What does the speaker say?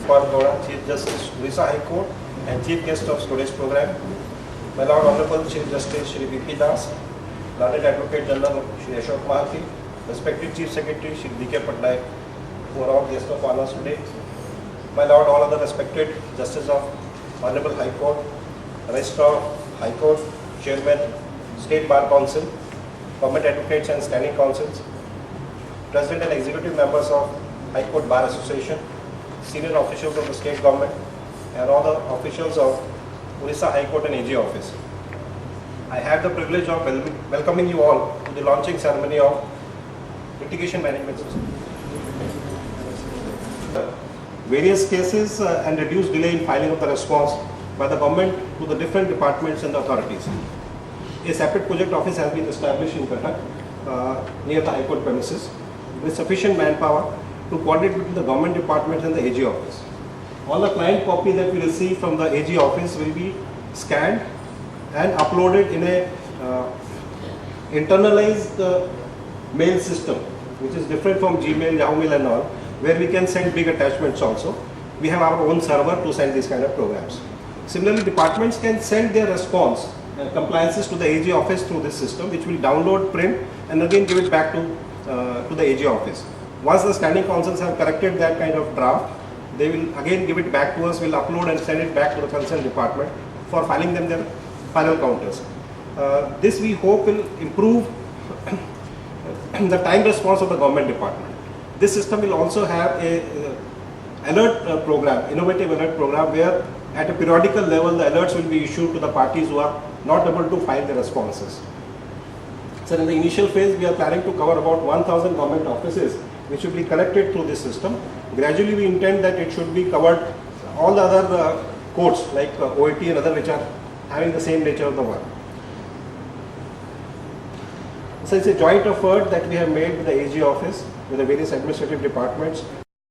Paul Gowda, Chief Justice, Odisha High Court, and Chief Guest of Storage Program. My Lord Honorable Chief Justice Shri V.P. Das, Learned Advocate General Shri Ashok Mahanti, respected Chief Secretary Shri D.K. Patnaik, who are all guests of honors today. My Lord, all other respected Justices of Honorable High Court, Registrar High Court, Chairman, State Bar Council, Government Advocates and Standing Councils, President and Executive Members of High Court Bar Association, senior officials of the State Government, and all the officials of Odisha High Court and AG Office. I have the privilege of welcoming you all to the launching ceremony of Litigation Management System. Various cases and reduced delay in filing of the response by the government to the different departments and the authorities. A separate project office has been established in Cuttack near the High Court premises with sufficient manpower to coordinate between the government departments and the AG office. All the client copy that we receive from the AG office will be scanned and uploaded in a internalized mail system, which is different from Gmail, Yahoo Mail and all, where we can send big attachments also. We have our own server to send these kind of programs. Similarly, departments can send their response compliances to the AG office through this system, which will download, print, and again give it back to the AG office. Once the standing councils have corrected that kind of draft, they will again give it back to us, we'll upload and send it back to the concerned department for filing them their final counters. This we hope will improve the time response of the government department. This system will also have a alert program, innovative alert program, where at a periodical level the alerts will be issued to the parties who are not able to file their responses. So in the initial phase, we are planning to cover about 1,000 government offices which will be connected through this system. Gradually we intend that it should be covered all the other courts like OAT and other which are having the same nature of the work. So it's a joint effort that we have made with the AG office, with the various administrative departments.